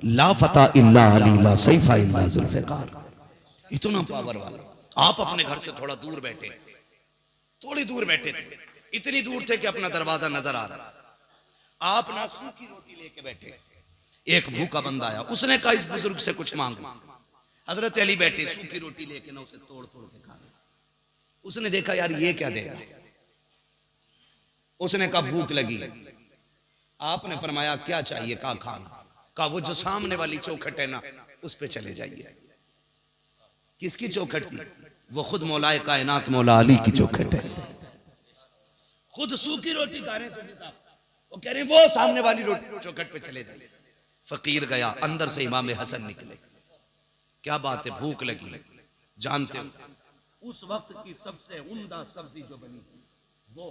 ला फता इल्ला अली ला सैफा इल्ला जुल्फ़िकार। इतना पावर वाला। आप अपने घर से थोड़ा दूर बैठे, थोड़ी दूर बैठे थे, इतनी दूर थे कि अपना दरवाजा नजर आ रहा। आप ना सूखी रोटी लेके बैठे, एक भूखा बंदा आया, उसने कहा इस बुजुर्ग से कुछ मांगो। हजरत अली बैठे सूखी रोटी लेके ना उसे तोड़ तोड़ के खा। उसने देखा यार ये क्या देगा, उसने कहा भूख लगी। आपने फरमाया क्या चाहिए, कहा खाना। कहा वो जो सामने वाली चौखट है ना उस पे चले जाइए। किसकी चौखट थी? वो खुद मौलाए कायनात मौला अली की चौखट है। खुद सूखी रोटी खा रहे हैं, वो कह रहे हैं वो सामने वाली रोटी चौखट पे चले जाइए। फकीर गया, अंदर से इमाम हसन निकले। क्या बात है, भूख लगी। जानते हो उस वक्त की सबसे उम्दा सब्जी जो बनी थी वो,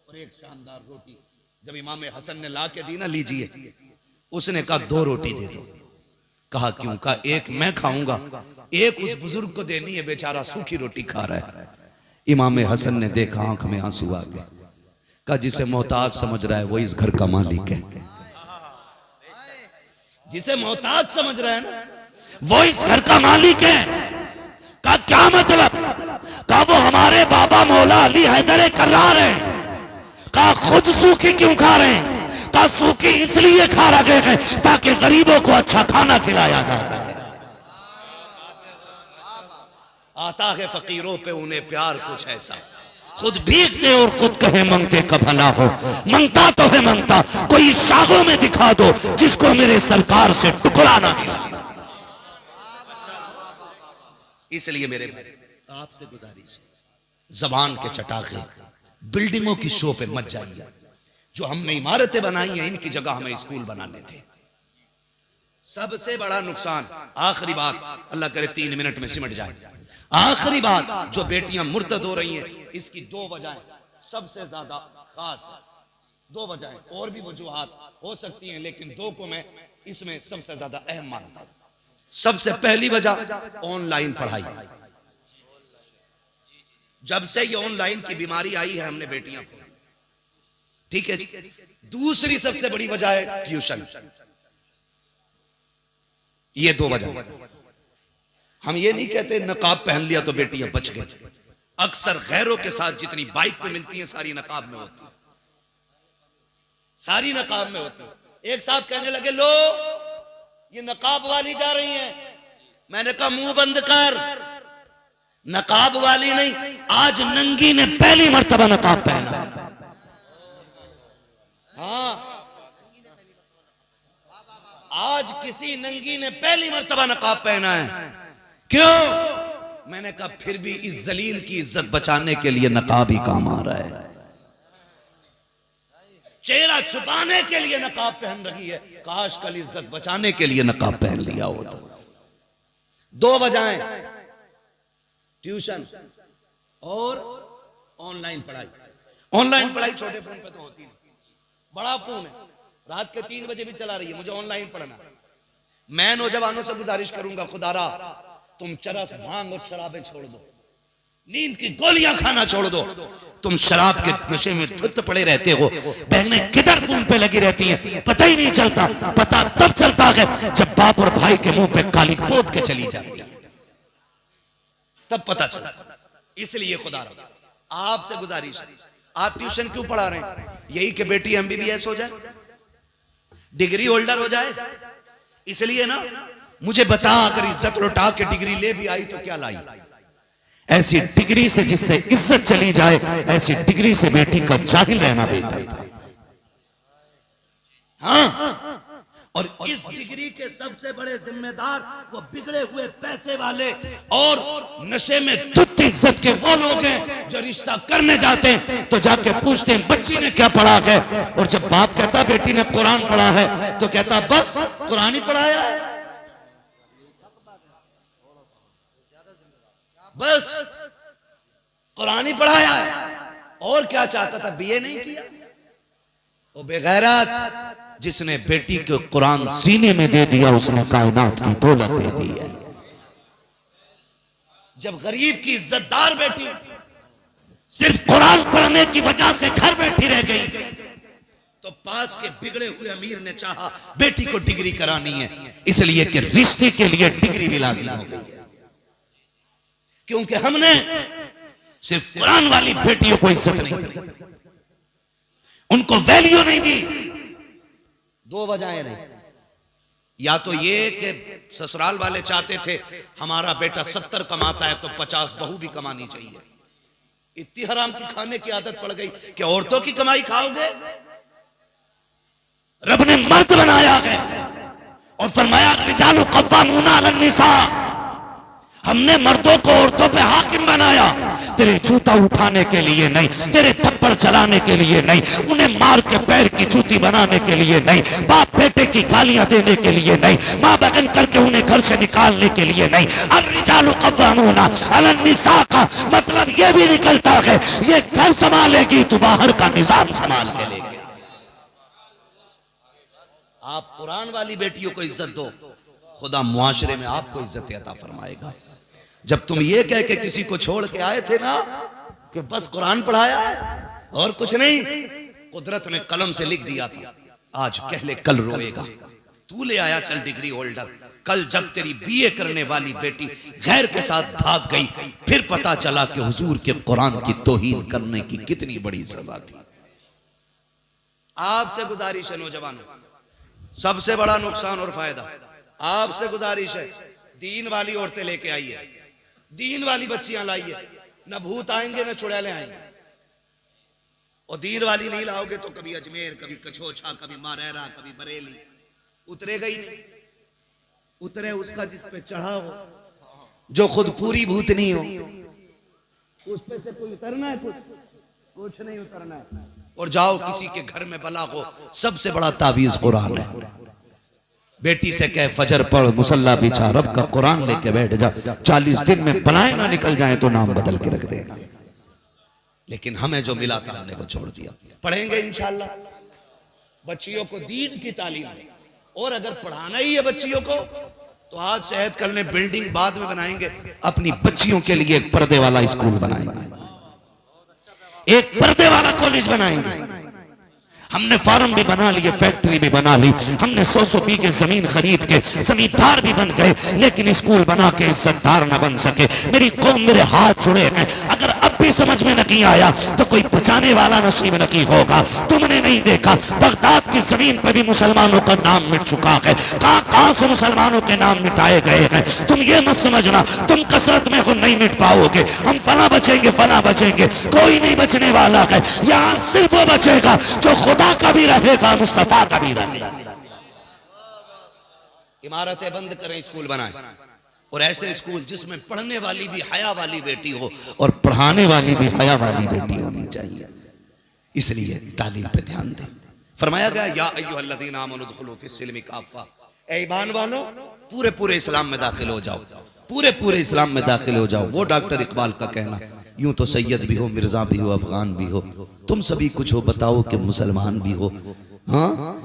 और एक शानदार रोटी जब इमाम हसन ने ला के दी ना, लीजिए। उसने कहा 2 रोटी दे दो। कहा क्यों? कहा एक मैं खाऊंगा, एक उस बुजुर्ग को देनी है, बेचारा सूखी रोटी खा रहा है। इमाम हसन ने देखा, आंख में आंसू आ गए। कहा जिसे मोहताज समझ रहा है वो इस घर का मालिक है। जिसे मोहताज समझ रहा है ना वो इस घर का मालिक है। का क्या मतलब? का वो हमारे बाबा मौला अली हैदर कर्रार है। का खुद सूखी क्यों खा रहे हैं? का सूखी इसलिए खा रहे हैं ताकि गरीबों को अच्छा खाना खिलाया जा सके। आता है फकीरों पे उन्हें प्यार कुछ ऐसा, खुद भीगते और खुद कहे मंगते का भला हो। मंगता तो है मंगता, कोई शाखों में दिखा दो जिसको मेरे सरकार से टुकड़ा ना मिला। इसलिए मेरे आपसे गुजारिश है, जबान के चटाखे बिल्डिंगों की शो पे मत जाइए। जो हमने इमारतें बनाई हैं इनकी जगह हमें स्कूल बनाने थे। सबसे बड़ा नुकसान, आखिरी बात, अल्लाह करे 3 मिनट में सिमट जाए। आखिरी बात, जो बेटियां मुर्तद हो रही हैं इसकी 2 वजहें सबसे ज्यादा खास है। 2 वजहें, और भी वजूहात हो सकती हैं लेकिन 2 को मैं इसमें सबसे ज्यादा अहम मानता हूं। सबसे पहली वजह ऑनलाइन पढ़ाई। जब से ये ऑनलाइन की बीमारी आई है हमने बेटियां को, ठीक है जी। दूसरी सबसे बड़ी वजह है ट्यूशन। ये 2 वजह। हम ये नहीं कहते नकाब पहन लिया तो बेटियां बच गई। अक्सर गैरों के साथ जितनी बाइक पे मिलती हैं सारी नकाब में होती है, सारी नकाब में होती है। एक साहब कहने लगे लो ये नकाब वाली जा रही है। मैंने कहा मुंह बंद कर, नकाब वाली नहीं, आज नंगी ने पहली मर्तबा नकाब पहना। हाँ, आज किसी नंगी ने पहली मर्तबा नकाब पहना है। क्यों? मैंने कहा फिर भी इस जलील की इज्जत बचाने के लिए नकाब ही काम आ रहा है। चेहरा छुपाने के लिए नकाब पहन रही है, काश कल इज्जत बचाने के लिए नकाब पहन लिया होता। 2 वजहें, ट्यूशन और ऑनलाइन पढ़ाई। ऑनलाइन पढ़ाई छोटे फोन पे तो होती है, बड़ा फोन है रात के 3 बजे भी चला रही है, मुझे ऑनलाइन पढ़ना। मैं नौजवानों से गुजारिश करूंगा, खुदारा तुम चरस, भांग और शराबें छोड़ दो, नींद की गोलियां खाना छोड़ दो। तुम शराब के नशे में धुत पड़े रहते हो, बहनें किधर फोन पे लगी रहती हैं पता ही नहीं चलता। पता तब चलता है जब बाप और भाई के मुंह पे काली पोत के चली जाती है। तब पता चलता। इसलिए खुदा आपसे गुजारिश, आप ट्यूशन क्यों पढ़ा रहे हैं? यही कि बेटी MBBS हो जाए, डिग्री होल्डर हो जाए, इसलिए ना। मुझे बता, अगर इज्जत लुटा के डिग्री ले भी आई तो क्या लाई? ऐसी डिग्री से जिससे इज्जत चली जाए, ऐसी डिग्री से बेटी का जाहिल रहना बेहतर था। हाँ, और इस डिग्री के सबसे बड़े जिम्मेदार वो बिगड़े हुए पैसे वाले और नशे में धुत इज्जत के वो लोग हैं जो रिश्ता करने जाते हैं तो जाके पूछते हैं बच्ची ने क्या पढ़ा है, और जब बाप कहता बेटी ने कुरान पढ़ा है तो कहता बस कुरान ही पढ़ाया है, बस कुरान ही पढ़ाया है, और क्या चाहता था? BA नहीं किया। वो बेगैरत जिसने बेटी को कुरान सीने में दे दिया उसने कायनात की दौलत दे दी है। जब गरीब की इज्जतदार बेटी सिर्फ कुरान पढ़ने की वजह से घर बैठी रह गई तो पास के बिगड़े हुए अमीर ने चाहा बेटी को डिग्री करानी है, इसलिए कि रिश्ते के लिए डिग्री भी लाजिम हो गई है, क्योंकि हमने सिर्फ कुरान वाली बेटियों को इज्जत नहीं दी, उनको वैल्यू नहीं दी। दो वजहें नहीं, या तो ये कि ससुराल वाले चाहते थे हमारा बेटा 70 कमाता है तो 50 बहू भी कमानी चाहिए। इतनी हराम की खाने की आदत पड़ गई कि औरतों की कमाई खाओगे। रब ने मर्द बनाया है और फरमाया रिजालु कव्वामूना अलन निसा, हमने मर्दों को औरतों पे हाकिम बनाया, तेरे जूता उठाने के लिए नहीं, तेरे थप्पड़ चलाने के लिए नहीं, उन्हें मार के पैर की जूती बनाने के लिए नहीं, बाप बेटे की गालियां देने के लिए नहीं, माँ बहन करके उन्हें घर से निकालने के लिए नहीं। अर्रिजालु कव्वामूना अलन निसा का मतलब यह भी निकलता है ये घर संभालेगी तो बाहर का निजाम संभाल के लेगी। आप कुरान वाली बेटियों को इज्जत दो, खुदा मुआशरे में आपको इज्जत अता फरमाएगा। जब तुम ये कह के किसी को छोड़ के आए थे ना कि बस कुरान पढ़ाया और कुछ नहीं, कुदरत ने कलम से लिख दिया था आज कह ले कल रोएगा। तू ले आया चल डिग्री होल्डर, कल जब तेरी BA करने वाली बेटी गैर के साथ भाग गई फिर पता चला कि हुजूर के कुरान की तौहीन करने की कितनी बड़ी सजा थी। आपसे गुजारिश है नौजवानों, सबसे बड़ा नुकसान और फायदा आपसे गुजारिश है, दीन वाली औरतें लेके आइए, दीन वाली बच्चियां लाइए, न भूत आएंगे न चुड़ैले आएंगे। और दीन वाली नहीं लाओगे तो कभी अजमेर, कभी कछोछा, कभी मारेरा, कभी बरेली, उतरेगा ही नहीं। उतरे उसका जिस पे चढ़ा हो, जो खुद पूरी भूत नहीं हो, उस पे से कोई उतरना है? कुछ नहीं उतरना है। और जाओ किसी के घर में बला हो, सबसे बड़ा तावीज कुरान है। बेटी से कह फजर पढ़, मुसल्ला बिछा, रब का कुरान लेके बैठ जा, 40 दिन में बनाए ना निकल जाए तो नाम बदल के रख देगा। लेकिन हमें जो मिला था हमने वो छोड़ दिया। पढ़ेंगे इंशाअल्लाह बच्चियों को दीन की तालीम, और अगर पढ़ाना ही है बच्चियों को तो आज सेहत करने बिल्डिंग बाद में बनाएंगे, अपनी बच्चियों के लिए एक पर्दे वाला स्कूल बनाएंगे, एक पर्दे वाला कॉलेज बनाएंगे। हमने फार्म भी बना लिए, फैक्ट्री भी बना ली, हमने 100 बीघे जमीन खरीद के जमींदार भी बन गए, लेकिन स्कूल बना के इज्जतदार न बन सके। मेरी कौम मेरे हाथ जुड़े हैं। अगर अब भी समझ में नहीं आया तो कोई बचाने वाला नसीब नहीं होगा। तुमने नहीं देखा बगदाद की जमीन पर भी मुसलमानों का नाम मिट चुका है, कहां कहां से मुसलमानों के नाम मिटाए गए हैं। तुम ये मत समझना तुम कसरत में खुद नहीं मिट पाओगे, हम फला बचेंगे फला बचेंगे, कोई नहीं बचने वाला है। यहाँ सिर्फ वो बचेगा जो खुदा का भी रहेगा, मुस्तफा का भी रहेगा। इमारतें बंद करें, स्कूल बनाएं, और ऐसे स्कूल जिसमें पढ़ने वाली भी हया वाली बेटी हो और पढ़ाने वाली भी हया वाली बेटी होनी चाहिए। इसलिए तालीम पे ध्यान दें। फरमाया गया या अय्युहल्लज़ीना आमनू उदखुलू फिस्सिल्मि काफ़ा, ए ईमान वालों पूरे पूरे इस्लाम में दाखिल हो जाओ, पूरे पूरे इस्लाम में दाखिल हो जाओ। वो डॉक्टर इकबाल का कहना, यूं तो सैयद भी हो, मिर्जा भी हो, अफगान भी हो, तुम सभी कुछ हो, बताओ कि मुसलमान भी हो। हाँ,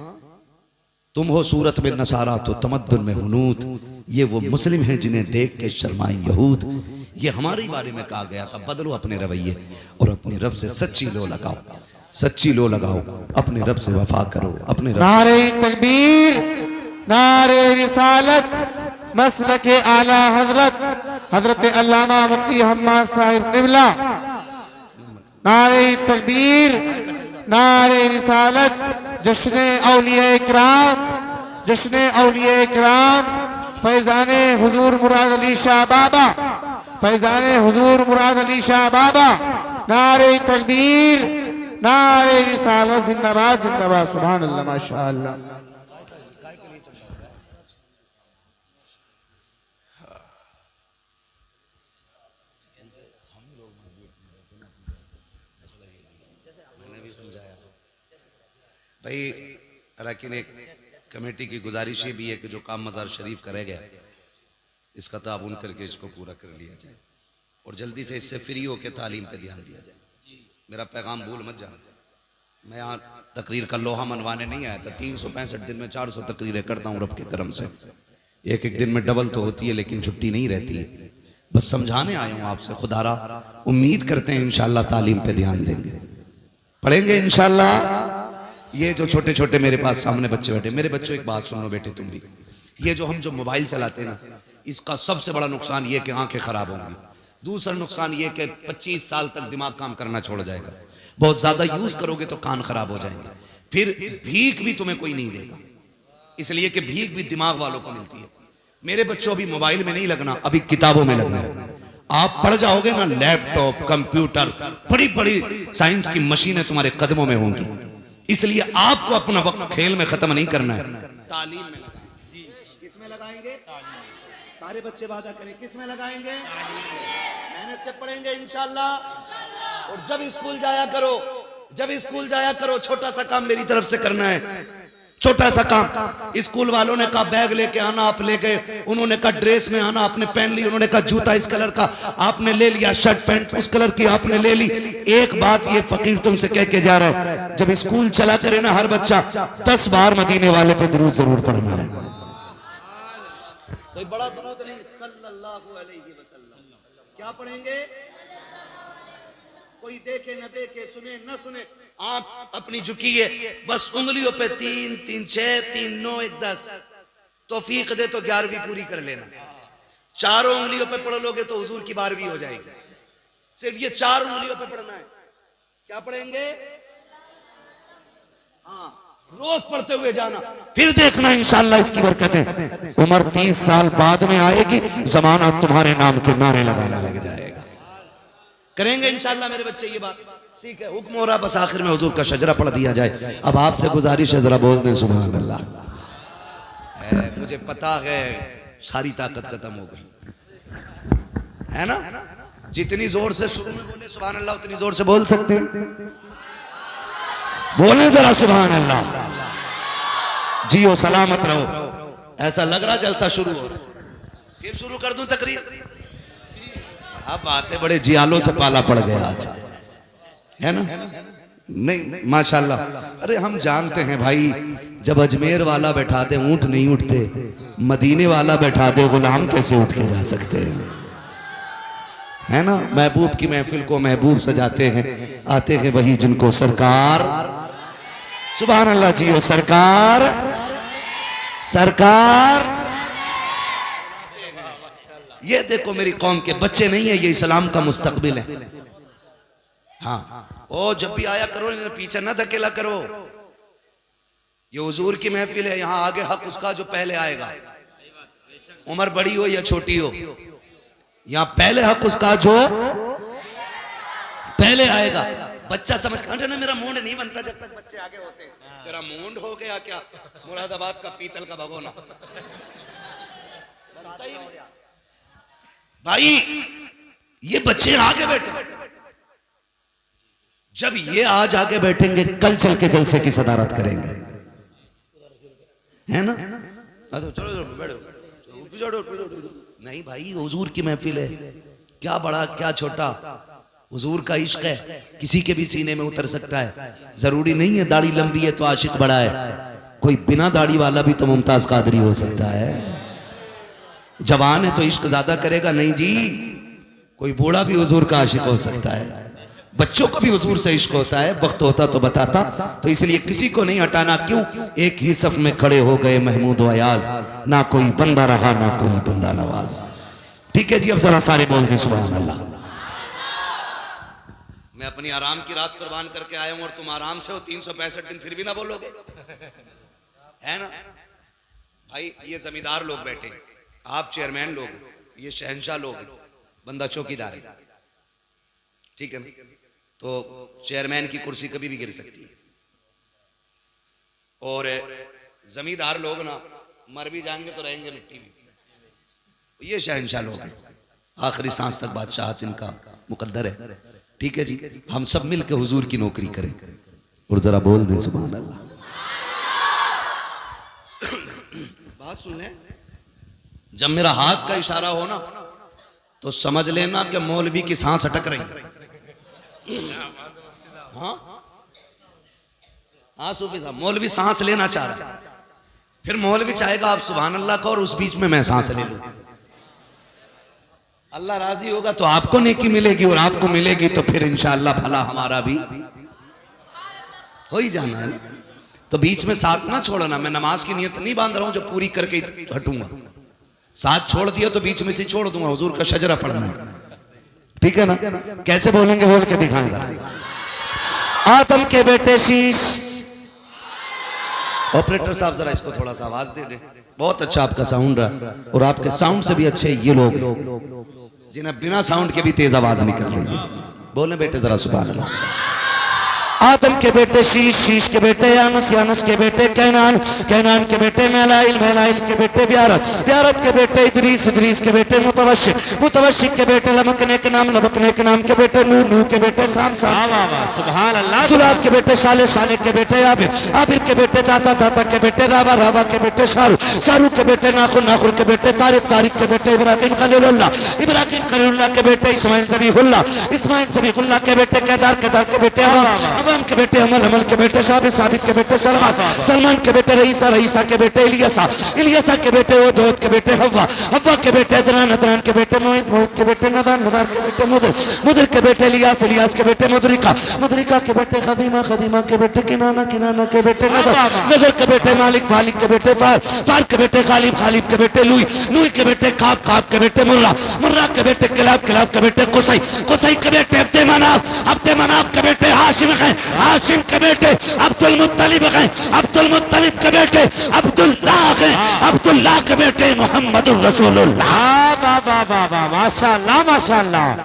तुम हो सूरत में नसारा तो तमद्दुन में हुनूत, ये वो मुस्लिम हैं जिन्हें देख के शर्माए यहूद। ये हमारे बारे में कहा गया था। बदलो अपने रवैये और अपने रब से सच्ची लो लगाओ, सच्ची लो लगाओ, अपने रब से वफा करो, अपने रब। नारे तकबीर, नारे रिसालत, मसलक आला हजरत हजरत अल्लामा मुफ्ती हम्माद साहिब क़िबला। नारे तकबीर, नारे रिसालत, जश्न औलिया इकराम, जश्न औलिया इकराम, फैज़ाने हुजूर मुराद अली शाह बाबा, फैज़ाने हुजूर मुराद अली शाह बाबा। नारे तकबीर, नारे रिसालत, जिंदाबाद जिंदाबाद, सुभान अल्लाह, माशा अल्लाह। भाई अरकान एक कमेटी की गुजारिश ये भी है कि जो काम मज़ार शरीफ करे गया इसका ताउन करके इसको पूरा कर लिया जाए और जल्दी से इससे फ्री होकर तालीम पे ध्यान दिया जाए। मेरा पैगाम भूल मत जाना। मैं यहाँ तकरीर का लोहा मनवाने नहीं आया था। 365 दिन में 400 तकरीरें करता हूँ रब के करम से। एक एक दिन में डबल तो होती है लेकिन छुट्टी नहीं रहती है। बस समझाने आया हूँ आपसे। खुदारा उम्मीद करते हैं इंशाल्लाह तालीम पे ध्यान देंगे, पढ़ेंगे इंशाल्लाह। ये जो छोटे छोटे मेरे पास सामने बच्चे बैठे, मेरे बच्चों एक बात सुनो बेटे तुम भी। ये जो हम जो मोबाइल चलाते हैं ना, इसका सबसे बड़ा नुकसान ये कि आंखें खराब होंगी। दूसरा नुकसान ये कि 25 साल तक दिमाग काम करना छोड़ जाएगा। बहुत ज्यादा यूज करोगे तो कान खराब हो जाएंगे। फिर भीख भी तुम्हें कोई नहीं देगा, इसलिए कि भीख भी दिमाग वालों को मिलती है। मेरे बच्चों अभी मोबाइल में नहीं लगना, अभी किताबों में लगना है। आप पढ़ जाओगे ना, लैपटॉप, कंप्यूटर, बड़ी बड़ी साइंस की मशीनें तुम्हारे कदमों में होंगी। इसलिए आपको अपना वक्त खेल में खत्म नहीं करना है, तालीम में लगाएंगे। किसमें लगाएंगे? सारे बच्चे वादा करें, किसमें लगाएंगे? मेहनत से पढ़ेंगे इंशाल्लाह। और जब स्कूल जाया करो, जब स्कूल जाया करो, छोटा सा काम मेरी तरफ से करना है। छोटा सा काम, स्कूल वालों ने कहा बैग लेके आना, आप ले गए। उन्होंने कहा ड्रेस में आना, आपने पहन ली। उन्होंने कहा जूता इस कलर का, आपने ले लिया। शर्ट पैंट उस कलर की आपने ले ली। एक बात ये फकीर तुमसे कह के जा रहा है, जब स्कूल चला करे ना हर बच्चा 10 बार मदीने वाले पे दुरूद जरूर पढ़ना है। कोई बड़ा दुरूद नहीं, सल्लल्लाहु अलैहि वसल्लम। क्या पढ़ेंगे? कोई देखे न देखे, सुने न सुने, आंख अपनी झुकी है, बस उंगलियों पे 3 3 6 3 9 1 10। तौफीक दे तो 11वीं पूरी कर लेना। चारों उंगलियों पे पढ़ लोगे तो हुजूर की 12वीं हो जाएगी। सिर्फ ये 4 उंगलियों पे पढ़ना है। क्या पढ़ेंगे? हाँ, रोज पढ़ते हुए जाना, फिर देखना इंशाल्लाह इसकी बरकतें। उम्र 30 साल बाद में आएगी, जमाना तुम्हारे नाम के नारे लगाने लग जाएगा। करेंगे इंशाल्लाह मेरे बच्चे ये बात, ठीक है? हुक्म हो रहा, बस आखिर में हुजूर का शजरा पढ़ दिया जाए। अब आपसे गुजारिश है, जरा बोल दें सुभान अल्लाह। मुझे पता है सारी ताकत खत्म हो गई है ना। जितनी जोर से शुरू में बोले सुभान अल्लाह, उतनी जोर से बोल सकते हैं। बोले जरा सुभान अल्लाह। जियो सलामत रहो। ऐसा लग रहा जलसा शुरू हो, फिर शुरू कर दूं तकरीर। अब बातें बड़े जियालों से पाला पड़ गया आज, है ना? नहीं माशाल्लाह। अरे हम जानते हैं भाई, जब अजमेर वाला बैठा दे ऊंट नहीं उठते, मदीने वाला बैठा दे गुलाम कैसे उठ के जा सकते हैं, है ना? महबूब की महफिल को महबूब सजाते हैं, आते हैं वही जिनको सरकार, सुभान अल्लाह, जियो सरकार, सरकार। ये देखो मेरी कौम के बच्चे नहीं है, ये इस्लाम का मुस्तकबिल है। हाँ, ओ जब भी आया करो पीछे ना धकेला करो। ये हुजूर की महफिल है, यहाँ आगे हक उसका जो पहले आएगा, उम्र बड़ी हो या छोटी हो, यहाँ पहले हक उसका जो पहले आएगा। बच्चा समझ ना, मेरा मूड नहीं बनता जब तक बच्चे आगे होते। तेरा मूड हो गया क्या? मुरादाबाद का पीतल का भगोना भाई। ये बच्चे आगे बैठे, जब ये आज आगे बैठेंगे कल चल के जलसे की सदारत करेंगे, है ना? चलो बैठो। नहीं भाई, हुजूर की महफिल है, क्या बड़ा क्या छोटा, हुजूर का इश्क है, किसी के भी सीने में उतर सकता है। जरूरी नहीं है दाढ़ी लंबी है तो आशिक बड़ा है, कोई बिना दाढ़ी वाला भी तो मुमताज कादरी हो सकता है। जवान है तो इश्क ज्यादा करेगा नहीं जी, कोई बूढ़ा भी हुजूर का आशिक हो सकता है। बच्चों को भी हुजूर से इश्क होता है, वक्त होता तो बताता, तो इसलिए किसी को नहीं हटाना। क्यों? एक ही सफ में खड़े हो गए महमूद व अयाज, ना कोई बंदा रहा ना कोई बंदा नवाज। ठीक है जी, अब जरा सारे बोल दें सुभान अल्लाह। मैं अपनी आराम की रात कुर्बान करके आया हूं और तुम आराम से हो 365 दिन फिर भी ना बोलोगे, है ना भाई? ये जमींदार लोग बैठे, आप चेयरमैन लोग, ये शहंशाह लोग, बंदा चौकीदार है, ठीक है ना? तो चेयरमैन की कुर्सी कभी भी गिर सकती है, और जमींदार लोग ना मर भी जाएंगे तो रहेंगे मिट्टी में। ये शहंशाह लोग हैं, आखिरी सांस तक बादशाहत इनका मुकद्दर है। ठीक है जी, हम सब मिलकर हुजूर की नौकरी करें और जरा बोल दें सुभान अल्लाह। बात सुन ले, जब मेरा हाथ का इशारा हो ना तो समझ लेना कि मौलवी की सांस अटक रही है। हाँ हाँ सूफी साहब, मौलवी सांस लेना चाह रहा है, फिर मौलवी चाहेगा आप सुभान अल्लाह को और उस बीच में मैं सांस ले लूं। अल्लाह राजी होगा तो आपको नेकी मिलेगी और आपको मिलेगी तो फिर इंशाअल्लाह भला हमारा भी हो ही जाना है। तो बीच में साथ ना छोड़ना। मैं नमाज की नियत नहीं बांध रहा हूं जो पूरी करके हटूंगा, साथ छोड़ दिया तो बीच में से छोड़ दूंगा। हुजूर का शजरा पढ़ना है, ठीक है ना? कैसे बोलेंगे बोल के दिखाएं जरा। आदम के बेटे शीश। ऑपरेटर साहब जरा इसको थोड़ा सा आवाज दे दे। बहुत अच्छा आपका साउंड रहा, और आपके साउंड से भी अच्छे ये लोग जिन्हें बिना साउंड के भी तेज आवाज निकल रही है। बोले बेटे जरा सुभान अल्लाह। आदम के बेटे शीश, शीश के बेटे यानस, यानस के बेटे कैनान, कैनान के बेटे मेलाइल, मेलाइल के बेटे ब्यारत, ब्यारत के बेटे इदरीस, इदरीस के बेटे मुतवशिक, मुतवशिक के बेटे लमकने के नाम, लमकने के नाम के बेटे नूह, नूह के बेटे साम, साम सुभान अल्लाह। सुलाब के बेटे साले, साले के बेटे आबिर, आबिर के बेटे दाता, दाता के बेटे रावा, रावा के बेटे शाहरुख, शाहरुख के बेटे नाखुर, नाखुर के बेटे तारिक, तारिक के बेटे इब्राहिम खलीलुल्लाह, इब्राहिम खलीलुल्लाह के बेटे इस्माइल ज़बीहुल्लाह, इस्माइल ज़बीहुल्लाह के बेटे केदार, केदार के बेटे अवाम के बेटे अमल, अमल के बेटे साबित, साबित के बेटे सलमान, सलमान के बेटे रईसा, रईसा के बेटे इलियासा, इलियासा के बेटे ओदोद के बेटे हव्वा, हव्वा के बेटे अदनान, अदनान के बेटे मोहित, मोहित के बेटे नदान, नदान के बेटे मुदर, मुदर के बेटे इलियास, इलियास के बेटे मुदरिका, मुदरिका के बेटे खदीमा, खदीमा के बेटे किनाना, किनाना के बेटे नदर, नदर के बेटे मालिक, मालिक के बेटे फार, फार के बेटे खालिब, खालिब के बेटे लुई, लुई के बेटे काब, काब के बेटे मुर्रा, मुर्रा के बेटे किलाब, किलाब के बेटे कुसई, कुसई के बेटे अब्दे मनाफ, अब्दे मनाफ के बेटे हाशिम हैं, हाशिम के बेटे अब्दुल मुत्तलिब हैं, अब्दुल मुत्तलिब के बेटे अब्दुल्लाह हैं, अब्दुल्लाह के बेटे मोहम्मदुर रसूलुल्लाह। वाह वाह वाह वाह, माशाअल्लाह माशाअल्लाह।